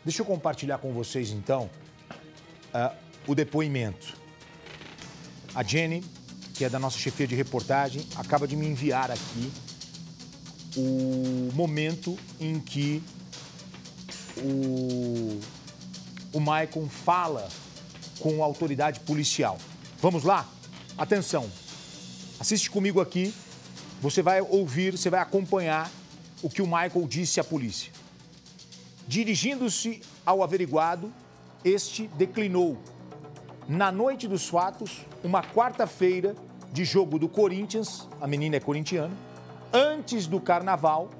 Deixa eu compartilhar com vocês, então, o depoimento. A Jenny, que é da nossa chefia de reportagem, acaba de me enviar aqui o momento em que o Maicon fala com a autoridade policial. Vamos lá? Atenção. Assiste comigo aqui. Você vai ouvir, você vai acompanhar o que o Michael disse à polícia. Dirigindo-se ao averiguado, este declinou, na noite dos fatos, uma quarta-feira de jogo do Corinthians, a menina é corintiana, antes do carnaval,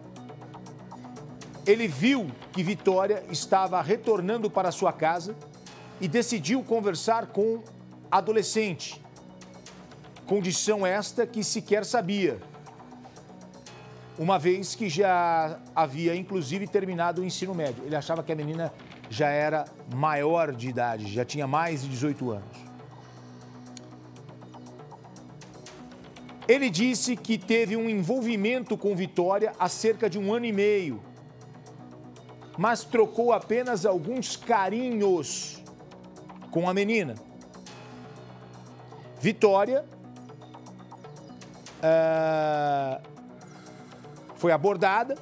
ele viu que Vitória estava retornando para sua casa e decidiu conversar com a adolescente, condição esta que sequer sabia, uma vez que já havia, inclusive, terminado o ensino médio. Ele achava que a menina já era maior de idade, já tinha mais de 18 anos. Ele disse que teve um envolvimento com Vitória há cerca de 1 ano e meio, mas trocou apenas alguns carinhos com a menina. Vitória foi abordada,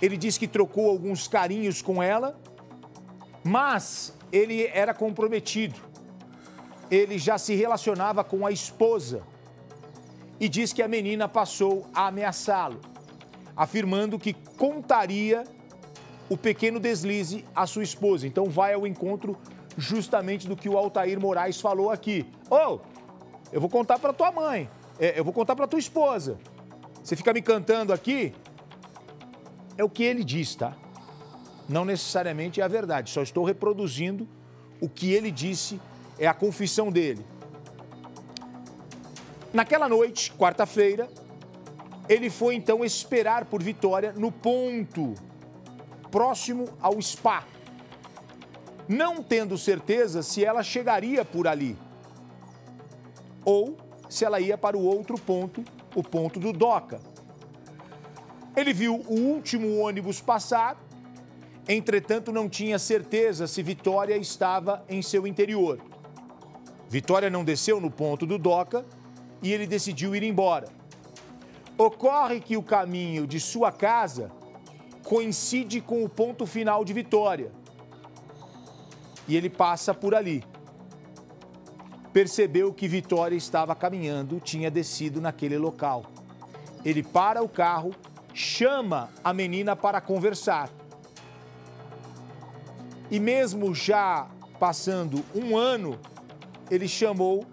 ele disse que trocou alguns carinhos com ela, mas ele era comprometido. Ele já se relacionava com a esposa e diz que a menina passou a ameaçá-lo, afirmando que contaria o pequeno deslize à sua esposa. Então vai ao encontro justamente do que o Altair Moraes falou aqui. Eu vou contar para tua mãe, eu vou contar para tua esposa. Você fica me cantando aqui? É o que ele diz, tá? Não necessariamente é a verdade, só estou reproduzindo o que ele disse, é a confissão dele. Naquela noite, quarta-feira, ele foi então esperar por Vitória no ponto próximo ao spa, não tendo certeza se ela chegaria por ali ou se ela ia para o outro ponto, o ponto do Doca. Ele viu o último ônibus passar, entretanto não tinha certeza se Vitória estava em seu interior. Vitória não desceu no ponto do Doca e ele decidiu ir embora. Ocorre que o caminho de sua casa coincide com o ponto final de Vitória e ele passa por ali. Percebeu que Vitória estava caminhando, tinha descido naquele local. Ele para o carro, chama a menina para conversar. E mesmo já passando 1 ano, ele chamou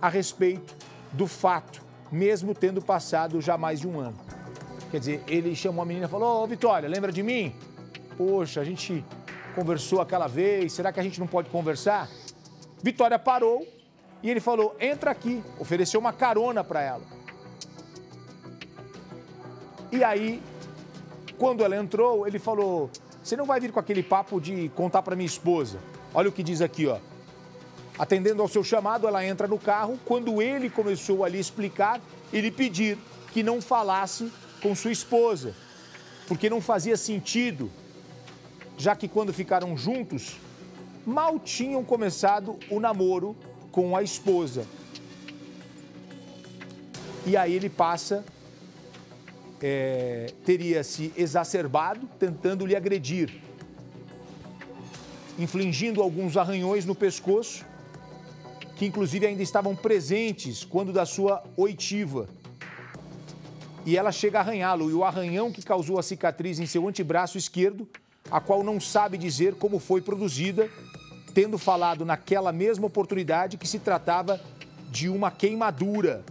a respeito do fato, mesmo tendo passado já mais de 1 ano. Quer dizer, ele chamou a menina e falou: Vitória, lembra de mim? Poxa, a gente conversou aquela vez, será que a gente não pode conversar? Vitória parou e ele falou: entra aqui, ofereceu uma carona para ela. E aí, quando ela entrou, ele falou: você não vai vir com aquele papo de contar para minha esposa. Olha o que diz aqui, ó. Atendendo ao seu chamado, ela entra no carro. Quando ele começou ali a explicar, ele pedir que não falasse com sua esposa, porque não fazia sentido, já que quando ficaram juntos, mal tinham começado o namoro com a esposa. E aí ele passa... teria se exacerbado, tentando lhe agredir, infligindo alguns arranhões no pescoço, que inclusive ainda estavam presentes quando da sua oitiva. E ela chega a arranhá-lo, e o arranhão que causou a cicatriz em seu antebraço esquerdo, a qual não sabe dizer como foi produzida, tendo falado naquela mesma oportunidade que se tratava de uma queimadura.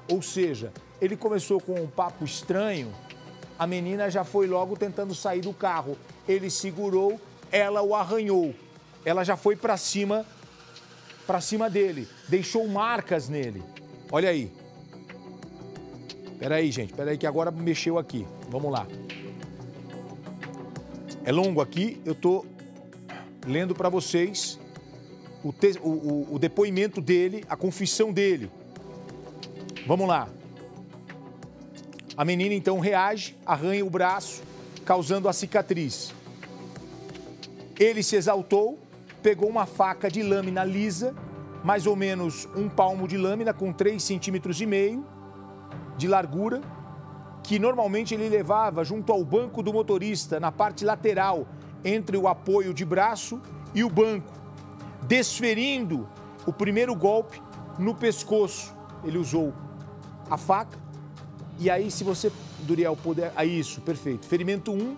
Ou seja, ele começou com um papo estranho, a menina já foi logo tentando sair do carro. Ele segurou, ela o arranhou. Ela já foi para cima dele, deixou marcas nele. Olha aí. Peraí, gente, peraí que agora mexeu aqui. Vamos lá. É longo aqui, eu tô lendo para vocês o depoimento dele, a confissão dele. Vamos lá. A menina então reage, arranha o braço, causando a cicatriz. Ele se exaltou, pegou uma faca de lâmina lisa, mais ou menos um palmo de lâmina com 3,5 centímetros de largura, que normalmente ele levava junto ao banco do motorista, na parte lateral, entre o apoio de braço e o banco, desferindo o primeiro golpe no pescoço. Ele usou a faca e aí, se você, Duriel, puder... isso, perfeito. Ferimento 1,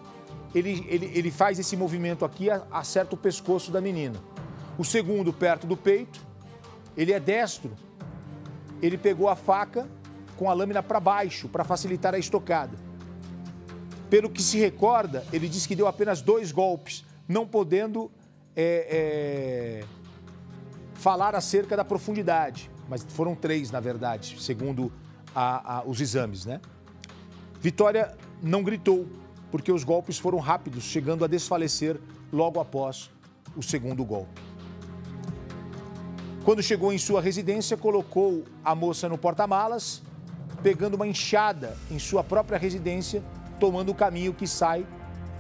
ele faz esse movimento aqui, acerta o pescoço da menina. O segundo, perto do peito, ele é destro. Ele pegou a faca com a lâmina para baixo, para facilitar a estocada. Pelo que se recorda, ele disse que deu apenas 2 golpes, não podendo falar acerca da profundidade. Mas foram 3, na verdade, segundo os exames, né? Vitória não gritou, porque os golpes foram rápidos, chegando a desfalecer logo após o segundo golpe. Quando chegou em sua residência, colocou a moça no porta-malas, pegando uma enxada em sua própria residência, tomando o caminho que sai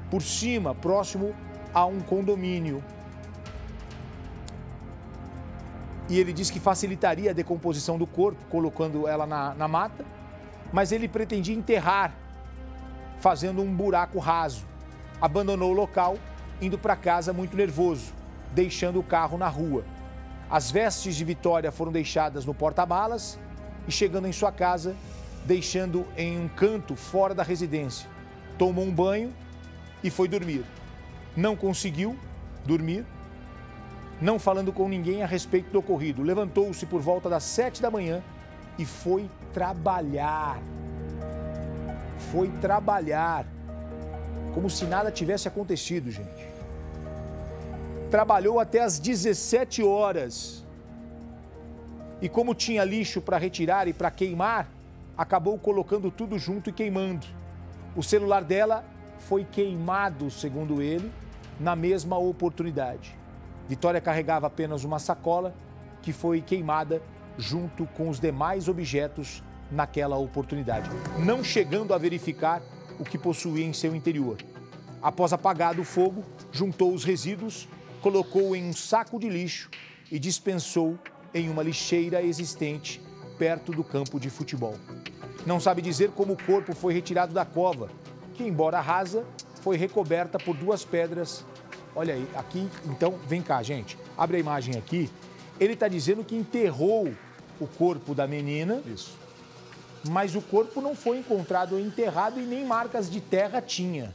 por cima, próximo a um condomínio. E ele disse que facilitaria a decomposição do corpo, colocando ela na mata, mas ele pretendia enterrar, fazendo um buraco raso. Abandonou o local, indo para casa muito nervoso, deixando o carro na rua. As vestes de Vitória foram deixadas no porta-malas e, chegando em sua casa, deixando em um canto fora da residência. Tomou um banho e foi dormir. Não conseguiu dormir, não falando com ninguém a respeito do ocorrido. Levantou-se por volta das 7 da manhã e foi trabalhar. Foi trabalhar, como se nada tivesse acontecido, gente. Trabalhou até às 17 horas. E como tinha lixo para retirar e para queimar, acabou colocando tudo junto e queimando. O celular dela foi queimado, segundo ele, na mesma oportunidade. Vitória carregava apenas uma sacola que foi queimada junto com os demais objetos naquela oportunidade, não chegando a verificar o que possuía em seu interior. Após apagado o fogo, juntou os resíduos, colocou em um saco de lixo e dispensou em uma lixeira existente perto do campo de futebol. Não sabe dizer como o corpo foi retirado da cova, que, embora rasa, foi recoberta por 2 pedras. Olha aí, aqui, então, vem cá, gente. Abre a imagem aqui. Ele está dizendo que enterrou o corpo da menina. Isso. Mas o corpo não foi encontrado enterrado e nem marcas de terra tinha.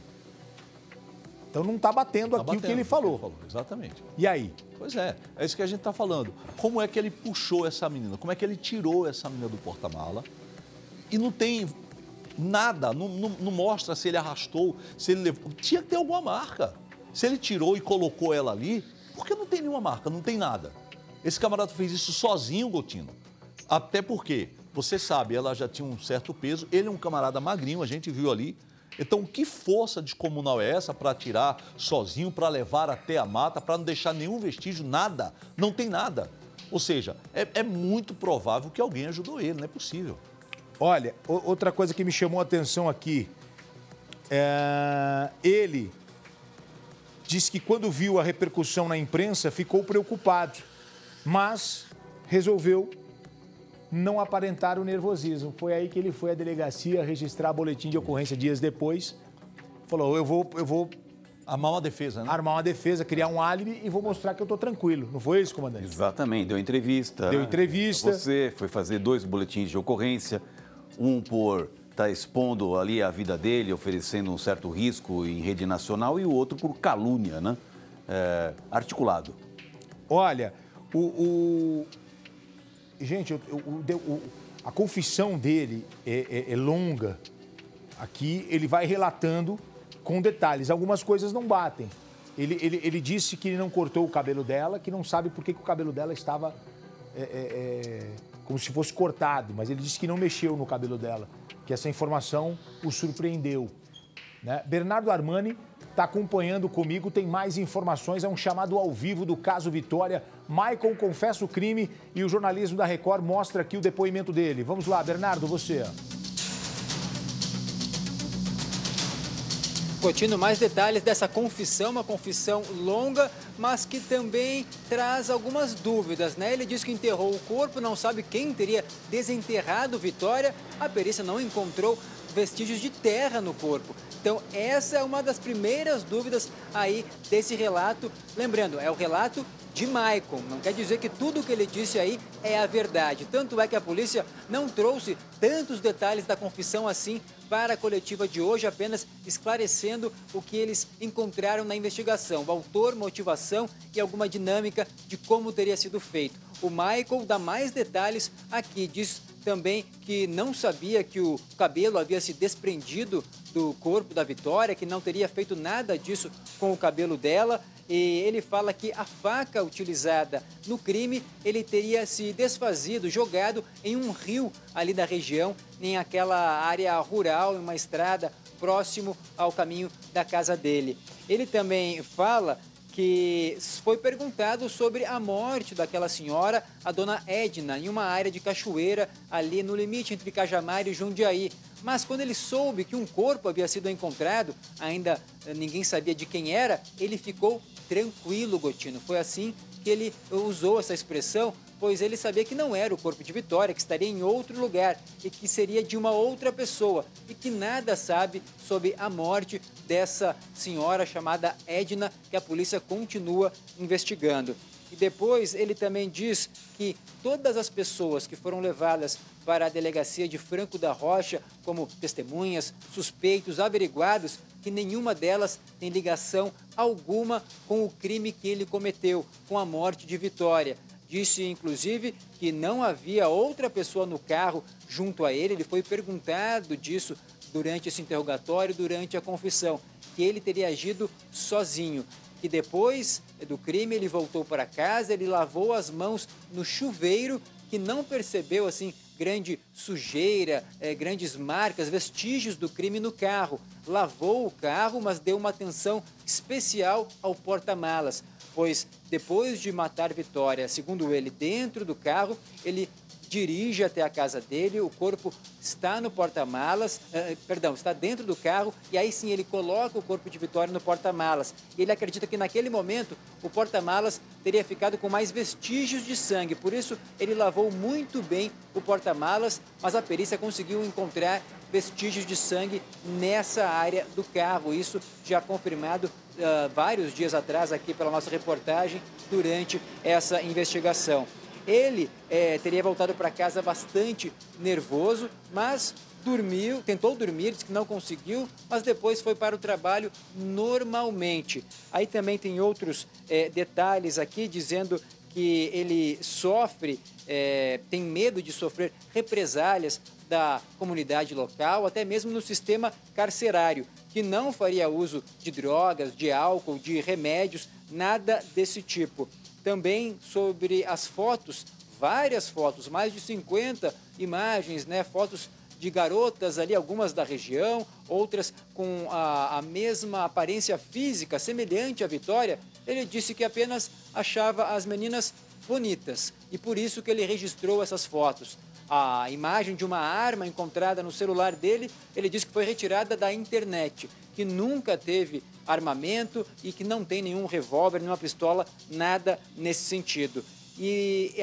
Então não está batendo aqui o que ele falou. Exatamente. E aí? Pois é isso que a gente está falando. Como é que ele puxou essa menina? Como é que ele tirou essa menina do porta-mala? E não tem nada, não mostra se ele arrastou, se ele levou. Tinha que ter alguma marca. Se ele tirou e colocou ela ali, porque não tem nenhuma marca, não tem nada. Esse camarada fez isso sozinho, Gotino. Até porque, você sabe, ela já tinha um certo peso, ele é um camarada magrinho, a gente viu ali. Então, que força descomunal é essa para tirar sozinho, para levar até a mata, para não deixar nenhum vestígio, nada, não tem nada. Ou seja, é muito provável que alguém ajudou ele, não é possível. Olha, outra coisa que me chamou a atenção aqui, ele disse que quando viu a repercussão na imprensa ficou preocupado, mas resolveu não aparentar o nervosismo. Foi aí que ele foi à delegacia registrar boletim de ocorrência dias depois. Falou, eu vou armar uma defesa, né? Armar uma defesa, criar um álibi e vou mostrar que eu estou tranquilo. Não foi isso, comandante? Exatamente, deu entrevista. Deu entrevista. Você foi fazer 2 boletins de ocorrência, um por estar expondo ali a vida dele, oferecendo um certo risco em rede nacional, e o outro por calúnia, né? Articulado. Olha, gente, a confissão dele é longa. Aqui ele vai relatando com detalhes. Algumas coisas não batem. Ele disse que não cortou o cabelo dela, que não sabe por que o cabelo dela estava como se fosse cortado, mas ele disse que não mexeu no cabelo dela, que essa informação o surpreendeu, né? Bernardo Armani está acompanhando comigo, tem mais informações, é um chamado ao vivo do caso Vitória. Michael confessa o crime e o jornalismo da Record mostra aqui o depoimento dele. Vamos lá, Bernardo, você. Coutinho, mais detalhes dessa confissão, uma confissão longa, mas que também traz algumas dúvidas, né? Ele diz que enterrou o corpo, não sabe quem teria desenterrado Vitória. A perícia não encontrou vestígios de terra no corpo. Então, essa é uma das primeiras dúvidas aí desse relato. Lembrando, é o relato de Maicon. Não quer dizer que tudo o que ele disse aí é a verdade. Tanto é que a polícia não trouxe tantos detalhes da confissão assim para a coletiva de hoje, apenas esclarecendo o que eles encontraram na investigação, o autor, motivação e alguma dinâmica de como teria sido feito. O Michael dá mais detalhes aqui, diz também que não sabia que o cabelo havia se desprendido do corpo da Vitória, que não teria feito nada disso com o cabelo dela. E ele fala que a faca utilizada no crime, ele teria se desfazido, jogado em um rio ali da região, em aquela área rural, em uma estrada próximo ao caminho da casa dele. Ele também fala que foi perguntado sobre a morte daquela senhora, a dona Edna, em uma área de cachoeira ali no limite entre Cajamar e Jundiaí. Mas quando ele soube que um corpo havia sido encontrado, ainda ninguém sabia de quem era, ele ficou tranquilo, Gotino. Foi assim que ele usou essa expressão, pois ele sabia que não era o corpo de Vitória, que estaria em outro lugar e que seria de uma outra pessoa e que nada sabe sobre a morte dessa senhora chamada Edna, que a polícia continua investigando. E depois ele também diz que todas as pessoas que foram levadas para a delegacia de Franco da Rocha como testemunhas, suspeitos, averiguados, que nenhuma delas tem ligação alguma com o crime que ele cometeu, com a morte de Vitória. Disse, inclusive, que não havia outra pessoa no carro junto a ele. Ele foi perguntado disso durante esse interrogatório, durante a confissão, que ele teria agido sozinho. Que depois do crime ele voltou para casa, ele lavou as mãos no chuveiro, que não percebeu assim grande sujeira, grandes marcas, vestígios do crime no carro. Lavou o carro, mas deu uma atenção especial ao porta-malas, pois depois de matar Vitória, segundo ele, dentro do carro, ele dirige até a casa dele, o corpo está no porta-malas, está dentro do carro, e aí sim ele coloca o corpo de Vitória no porta-malas. Ele acredita que naquele momento o porta-malas teria ficado com mais vestígios de sangue, por isso ele lavou muito bem o porta-malas, mas a perícia conseguiu encontrar vestígios de sangue nessa área do carro, isso já confirmado vários dias atrás aqui pela nossa reportagem durante essa investigação. Ele teria voltado para casa bastante nervoso, mas tentou dormir, disse que não conseguiu, mas depois foi para o trabalho normalmente. Aí também tem outros detalhes aqui, dizendo que ele tem medo de sofrer represálias da comunidade local, até mesmo no sistema carcerário, que não faria uso de drogas, de álcool, de remédios, nada desse tipo. Também sobre as fotos, várias fotos, mais de 50 imagens, né? Fotos de garotas ali, algumas da região, outras com a mesma aparência física, semelhante à Vitória. Ele disse que apenas achava as meninas bonitas e por isso que ele registrou essas fotos. A imagem de uma arma encontrada no celular dele, ele disse que foi retirada da internet, que nunca teve armamento e que não tem nenhum revólver, nenhuma pistola, nada nesse sentido. E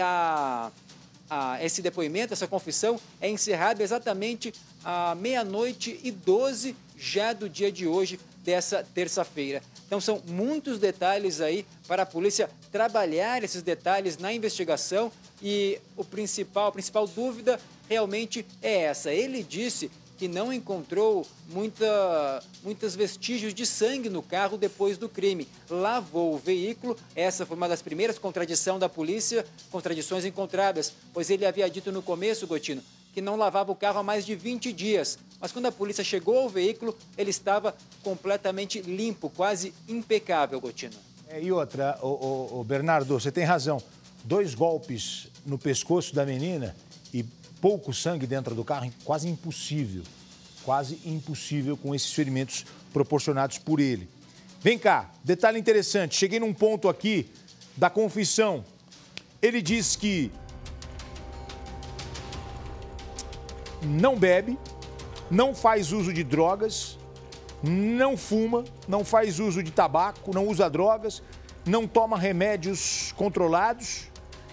esse depoimento, essa confissão, é encerrada exatamente à 00:12 já do dia de hoje, dessa terça-feira. Então são muitos detalhes aí para a polícia trabalhar esses detalhes na investigação e a principal dúvida realmente é essa. Ele disse que não encontrou muitos vestígios de sangue no carro depois do crime. Lavou o veículo, essa foi uma das primeiras contradições da polícia, contradições encontradas, pois ele havia dito no começo, Gotino, que não lavava o carro há mais de 20 dias. Mas quando a polícia chegou ao veículo, ele estava completamente limpo, quase impecável, Gotino. E outra, o Bernardo, você tem razão. 2 golpes no pescoço da menina e pouco sangue dentro do carro, quase impossível com esses ferimentos proporcionados por ele. Vem cá, detalhe interessante, cheguei num ponto aqui da confissão. Ele diz que não bebe, não faz uso de drogas não fuma, não faz uso de tabaco, não usa drogas, não toma remédios controlados,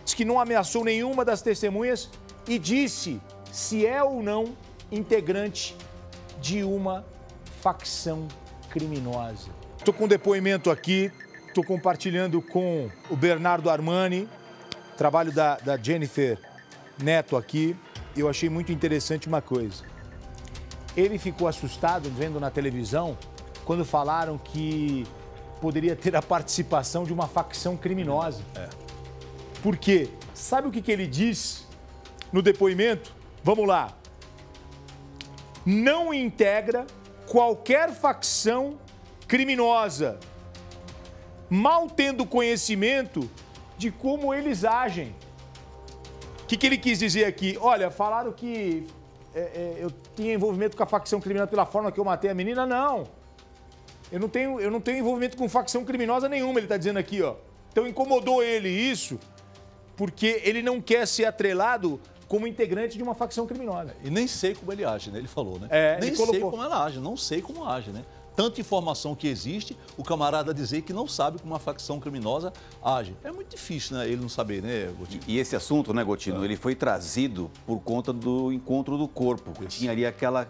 diz que não ameaçou nenhuma das testemunhas e disse se é ou não integrante de uma facção criminosa. Estou com um depoimento aqui, estou compartilhando com o Bernardo Armani, trabalho da Jennifer Neto aqui. Eu achei muito interessante uma coisa. Ele ficou assustado vendo na televisão quando falaram que poderia ter a participação de uma facção criminosa. Por quê? Sabe o que ele diz no depoimento? Vamos lá. Não integra qualquer facção criminosa, mal tendo conhecimento de como eles agem. O que ele quis dizer aqui? Olha, falaram que eu tinha envolvimento com a facção criminosa pela forma que eu matei a menina. Não. Eu não tenho envolvimento com facção criminosa nenhuma, ele está dizendo aqui, ó. Então incomodou ele isso, porque ele não quer ser atrelado como integrante de uma facção criminosa. E nem sei como ele age, né? Ele falou, né? Nem sei como ela age, não sei como age, né? Tanta informação que existe, o camarada dizer que não sabe como uma facção criminosa age. É muito difícil, né? Ele não saber, né, Gotino? E esse assunto, né, Gotino, ele foi trazido por conta do encontro do corpo. Tinha ali aquele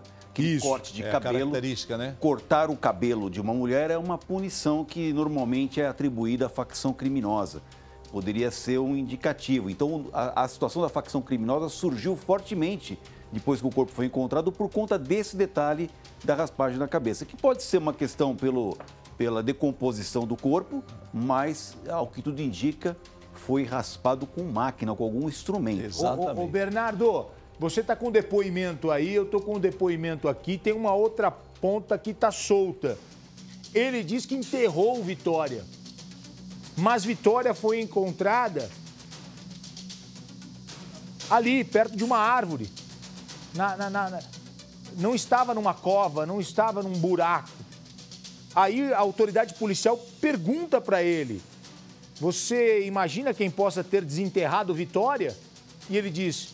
corte de cabelo. Característica, né? Cortar o cabelo de uma mulher é uma punição que normalmente é atribuída à facção criminosa. Poderia ser um indicativo. Então, a situação da facção criminosa surgiu fortemente depois que o corpo foi encontrado por conta desse detalhe da raspagem na cabeça, que pode ser uma questão pela decomposição do corpo, mas, ao que tudo indica, foi raspado com máquina, com algum instrumento. Exatamente. Ô Bernardo, você está com depoimento aí, eu estou com depoimento aqui, tem uma outra ponta que está solta. Ele diz que enterrou Vitória, mas Vitória foi encontrada ali, perto de uma árvore. Não estava numa cova, não estava num buraco. Aí a autoridade policial pergunta para ele, você imagina quem possa ter desenterrado Vitória? E ele diz,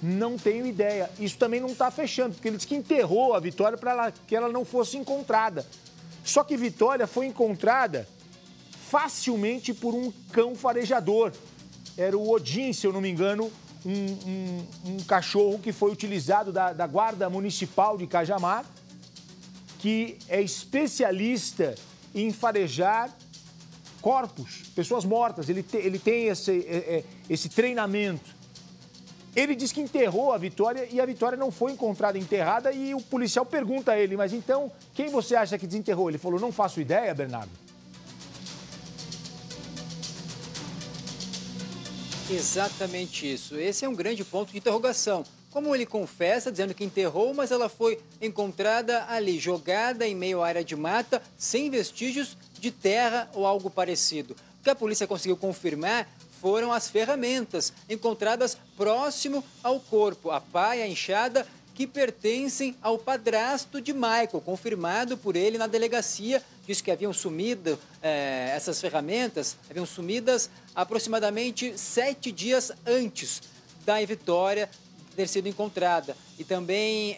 não tenho ideia. Isso também não está fechando, porque ele diz que enterrou a Vitória para que ela não fosse encontrada. Só que Vitória foi encontrada facilmente por um cão farejador. Era o Odin, se eu não me engano, um cachorro que foi utilizado da Guarda Municipal de Cajamar, que é especialista em farejar corpos, pessoas mortas. Ele tem esse treinamento. Ele diz que enterrou a Vitória e a Vitória não foi encontrada enterrada e o policial pergunta a ele, mas então, quem você acha que desenterrou? Ele falou, não faço ideia, Bernardo. Exatamente isso. Esse é um grande ponto de interrogação. Como ele confessa, dizendo que enterrou, mas ela foi encontrada ali, jogada em meio à área de mata, sem vestígios de terra ou algo parecido. O que a polícia conseguiu confirmar foram as ferramentas encontradas próximo ao corpo, a pá e a enxada, que pertencem ao padrasto de Michael, confirmado por ele na delegacia. Disse que haviam sumido essas ferramentas, haviam sumidas aproximadamente 7 dias antes da Vitória ter sido encontrada. E também,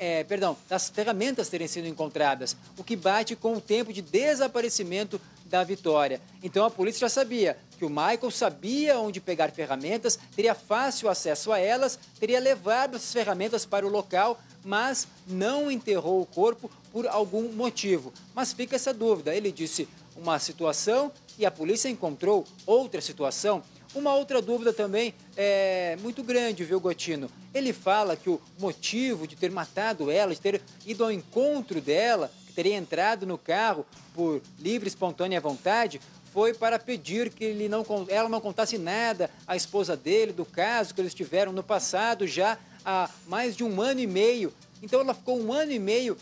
das ferramentas terem sido encontradas, o que bate com o tempo de desaparecimento da Vitória. Então a polícia já sabia que o Michael sabia onde pegar ferramentas, teria fácil acesso a elas, teria levado essas ferramentas para o local, mas não enterrou o corpo por algum motivo. Mas fica essa dúvida. Ele disse uma situação e a polícia encontrou outra situação. Uma outra dúvida também é muito grande, viu, Gotino? Ele fala que o motivo de ter matado ela, de ter ido ao encontro dela, que teria entrado no carro por livre e espontânea vontade, foi para pedir que ela não contasse nada à esposa dele, do caso que eles tiveram no passado, já há mais de 1 ano e meio. Então ela ficou 1 ano e meio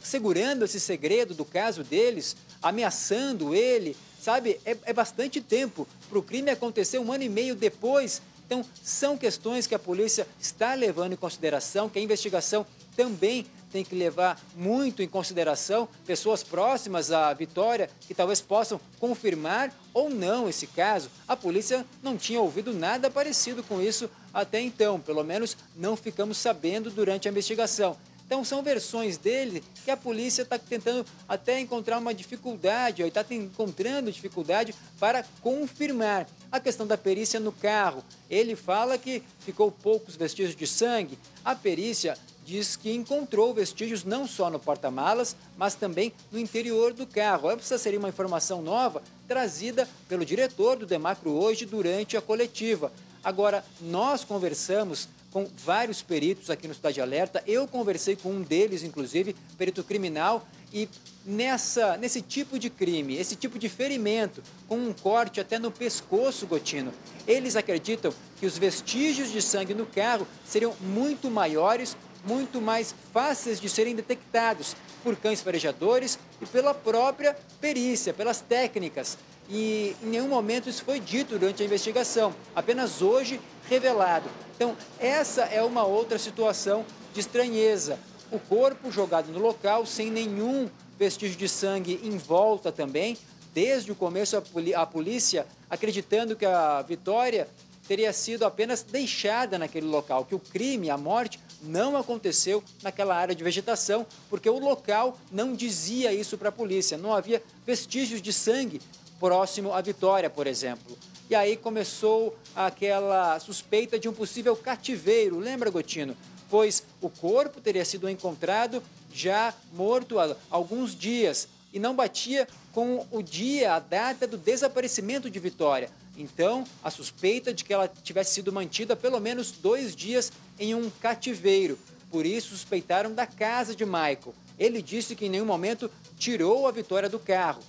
segurando esse segredo do caso deles, ameaçando ele, sabe? É bastante tempo para o crime acontecer 1 ano e meio depois. Então são questões que a polícia está levando em consideração, que a investigação também tem que levar muito em consideração, pessoas próximas à Vitória que talvez possam confirmar ou não esse caso. A polícia não tinha ouvido nada parecido com isso até então, pelo menos não ficamos sabendo durante a investigação. Então, são versões dele que a polícia está tentando até encontrar uma dificuldade, está encontrando dificuldade para confirmar. A questão da perícia no carro, ele fala que ficou poucos vestígios de sangue. A perícia diz que encontrou vestígios não só no porta-malas, mas também no interior do carro. Essa seria uma informação nova trazida pelo diretor do Demacro hoje durante a coletiva. Agora, nós conversamos com vários peritos aqui no Cidade Alerta. Eu conversei com um deles, inclusive, perito criminal, e nesse tipo de crime, esse tipo de ferimento, com um corte até no pescoço, Gotino, eles acreditam que os vestígios de sangue no carro seriam muito maiores, muito mais fáceis de serem detectados por cães farejadores e pela própria perícia, pelas técnicas. E em nenhum momento isso foi dito durante a investigação, apenas hoje revelado. Então, essa é uma outra situação de estranheza. O corpo jogado no local, sem nenhum vestígio de sangue em volta também. Desde o começo, a polícia acreditando que a Vitória teria sido apenas deixada naquele local, que o crime, a morte, não aconteceu naquela área de vegetação, porque o local não dizia isso para a polícia. Não havia vestígios de sangue próximo à Vitória, por exemplo. E aí começou aquela suspeita de um possível cativeiro, lembra, Gotino? Pois o corpo teria sido encontrado já morto há alguns dias e não batia com o dia, a data do desaparecimento de Vitória. Então, a suspeita de que ela tivesse sido mantida pelo menos 2 dias em um cativeiro. Por isso, suspeitaram da casa de Michael. Ele disse que em nenhum momento tirou a Vitória do carro.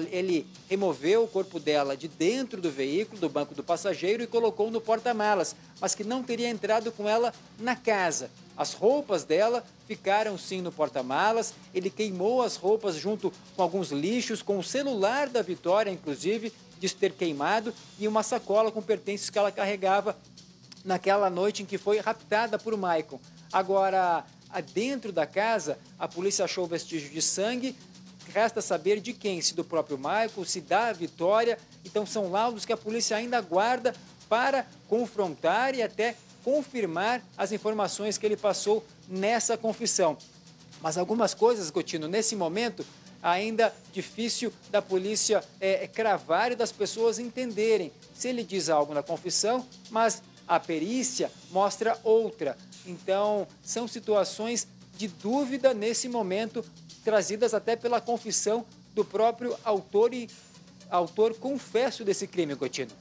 Ele removeu o corpo dela de dentro do veículo, do banco do passageiro, e colocou no porta-malas, mas que não teria entrado com ela na casa. As roupas dela ficaram sim no porta-malas, ele queimou as roupas junto com alguns lixos, com o celular da Vitória, inclusive, diz ter queimado, e uma sacola com pertences que ela carregava naquela noite em que foi raptada por Michael. Agora, dentro da casa, a polícia achou vestígio de sangue. Resta saber de quem, se do próprio Michael, se da Vitória. Então são laudos que a polícia ainda aguarda para confrontar e até confirmar as informações que ele passou nessa confissão. Mas algumas coisas, Gotino, nesse momento, ainda difícil da polícia cravar e das pessoas entenderem. Se ele diz algo na confissão, mas a perícia mostra outra. Então, são situações de dúvida nesse momento, trazidas até pela confissão do próprio autor confesso desse crime, Gotino.